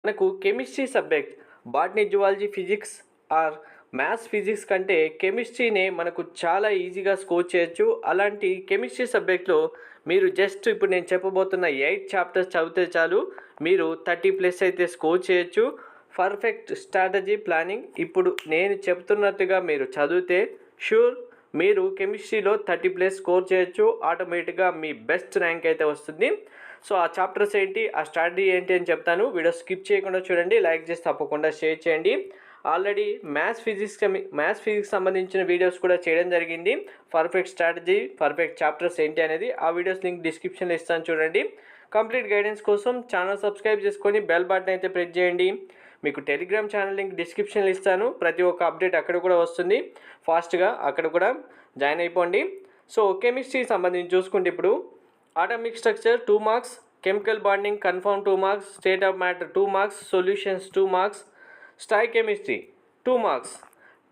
మనకు chemistry subject botany, zoology, physics or maths, physics కంటే కెమిస్ట్రీనే మనకు చాలా ఈజీగా స్కోర్ చేయొచ్చు. అలాంటి కెమిస్ట్రీ సబ్జెక్ట్లో మీరు జస్ట్ ఇప్పుడు నేను చెప్పబోతున్న 8 చాప్టర్స్ చదివితే చాలు, మీరు 30+ అయితే స్కోర్ చేయొచ్చు. పర్ఫెక్ట్ స్ట్రాటజీ ప్లానింగ్ ఇప్పుడు నేను చెప్తున్నట్టుగా మీరు చదివితే షూర్ మీరు కెమిస్ట్రీలో 30+ స్కోర్ చేయొచ్చు. ఆటోమేటిక్గా మీ బెస్ట్ ర్యాంక్ అయితే వస్తుంది. సో ఆ చాప్టర్స్ ఏంటి, ఆ స్ట్రాటజీ ఏంటి అని చెప్తాను. వీడియో స్కిప్ చేయకుండా చూడండి, లైక్ చేసి తప్పకుండా షేర్ చేయండి. ఆల్రెడీ మ్యాథ్స్ ఫిజిక్స్ సంబంధించిన వీడియోస్ కూడా చేయడం జరిగింది. పర్ఫెక్ట్ స్ట్రాటజీ, పర్ఫెక్ట్ చాప్టర్స్ ఏంటి అనేది ఆ వీడియోస్ లింక్ డిస్క్రిప్షన్లో ఇస్తాను, చూడండి. కంప్లీట్ గైడెన్స్ కోసం ఛానల్ సబ్స్క్రైబ్ చేసుకొని బెల్ బటన్ అయితే ప్రెస్ చేయండి. మీకు టెలిగ్రామ్ ఛానల్ లింక్ డిస్క్రిప్షన్లో ఇస్తాను. ప్రతి ఒక్క అప్డేట్ అక్కడ కూడా వస్తుంది. ఫాస్ట్గా అక్కడ కూడా జాయిన్ అయిపోండి. సో కెమిస్ట్రీ సంబంధించి చూసుకుంటే ఇప్పుడు atomic structure 2 marks, chemical bonding confirm 2 marks, state of matter 2 marks, solutions 2 marks, stoichiometry 2 marks,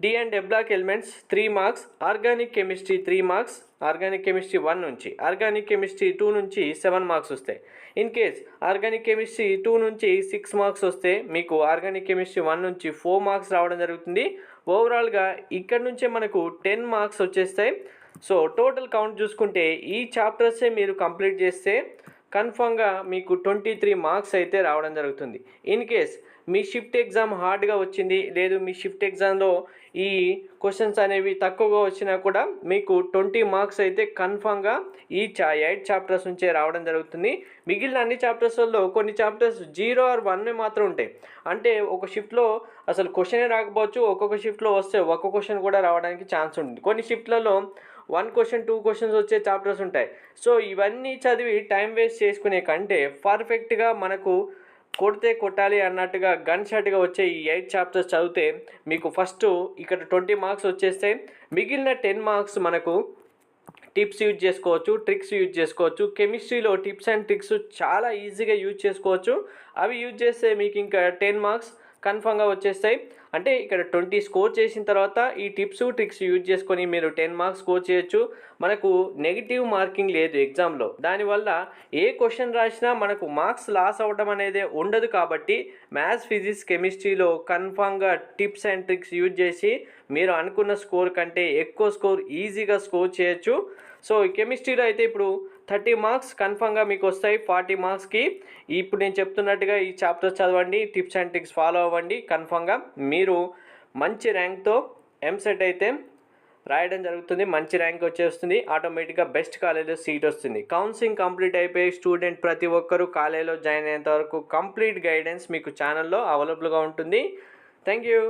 D and f block elements 3 marks, organic chemistry 3 marks, organic chemistry 1 నుంచి, ఆర్గానిక్ కెమిస్ట్రీ 2 నుంచి 7 మార్క్స్ వస్తాయి. In case organic chemistry 2 నుంచి 6 marks వస్తే మీకు organic chemistry 1 నుంచి 4 marks రావడం జరుగుతుంది. ఓవరాల్గా ఇక్కడ నుంచే మనకు 10 మార్క్స్ వచ్చేస్తాయి. సో టోటల్ కౌంట్ చూసుకుంటే ఈ చాప్టర్సే మీరు కంప్లీట్ చేస్తే కన్ఫామ్గా మీకు 23 మార్క్స్ అయితే రావడం జరుగుతుంది. In case me shift exam హార్డ్గా వచ్చింది, లేదు మీ షిఫ్ట్ ఎగ్జామ్లో ఈ క్వశ్చన్స్ అనేవి తక్కువగా వచ్చినా కూడా మీకు 20 మార్క్స్ అయితే కన్ఫామ్గా ఈ 8 చాప్టర్స్ నుంచే రావడం జరుగుతుంది. మిగిలిన అన్ని చాప్టర్స్లో కొన్ని చాప్టర్స్ 0 or 1 మాత్రం ఉంటాయి. అంటే ఒక షిఫ్ట్లో అసలు క్వశ్చనే రాకపోవచ్చు, ఒక్కొక్క షిఫ్ట్లో వస్తే ఒక్క క్వశ్చన్ కూడా రావడానికి ఛాన్స్ ఉంటుంది. కొన్ని షిఫ్ట్లలో 1 క్వశ్చన్ 2 క్వశ్చన్స్ వచ్చే చాప్టర్స్ ఉంటాయి. సో ఇవన్నీ చదివి టైం వేస్ట్ చేసుకునే కంటే పర్ఫెక్ట్గా మనకు కొడితే కొట్టాలి అన్నట్టుగా గన్ షాట్గా వచ్చే ఈ 8 చాప్టర్స్ చదివితే మీకు ఫస్ట్ ఇక్కడ 20 మార్క్స్ వచ్చేస్తాయి. మిగిలిన 10 మార్క్స్ మనకు టిప్స్ యూజ్ చేసుకోవచ్చు, ట్రిక్స్ యూజ్ చేసుకోవచ్చు. కెమిస్ట్రీలో టిప్స్ అండ్ ట్రిక్స్ చాలా ఈజీగా యూజ్ చేసుకోవచ్చు. అవి యూజ్ చేస్తే మీకు ఇంకా 10 మార్క్స్ కన్ఫామ్గా వచ్చేస్తాయి. అంటే ఇక్కడ 20 స్కోర్ చేసిన తర్వాత ఈ టిప్స్ ట్రిక్స్ యూజ్ చేసుకొని మీరు 10 మార్క్స్ స్కోర్ చేయొచ్చు. మనకు నెగిటివ్ మార్కింగ్ లేదు ఎగ్జామ్లో, దానివల్ల ఏ క్వశ్చన్ రాసినా మనకు మార్క్స్ లాస్ అవ్వడం అనేది ఉండదు. కాబట్టి మ్యాథ్స్, ఫిజిక్స్, కెమిస్ట్రీలో కన్ఫామ్గా టిప్స్ అండ్ ట్రిక్స్ యూజ్ చేసి మీరు అనుకున్న స్కోర్ కంటే ఎక్కువ స్కోర్ ఈజీగా స్కోర్ చేయొచ్చు. సో కెమిస్ట్రీలో అయితే ఇప్పుడు 30 మార్క్స్ కన్ఫామ్గా మీకు వస్తాయి 40 మార్క్స్కి. ఇప్పుడు నేను చెప్తున్నట్టుగా ఈ చాప్టర్స్ చదవండి, టిప్స్ అండ్ ట్రిక్స్ ఫాలో అవ్వండి. కన్ఫామ్గా మీరు మంచి ర్యాంక్తో ఎంసెట్ అయితే రాయడం జరుగుతుంది. మంచి ర్యాంక్ వచ్చేస్తుంది, ఆటోమేటిక్గా బెస్ట్ కాలేజ్లో సీట్ వస్తుంది. కౌన్సిలింగ్ కంప్లీట్ అయిపోయి స్టూడెంట్ ప్రతి ఒక్కరూ కాలేజ్లో జాయిన్ అయ్యేంత వరకు కంప్లీట్ గైడెన్స్ మీకు ఛానల్లో అవైలబుల్గా ఉంటుంది. Thank you.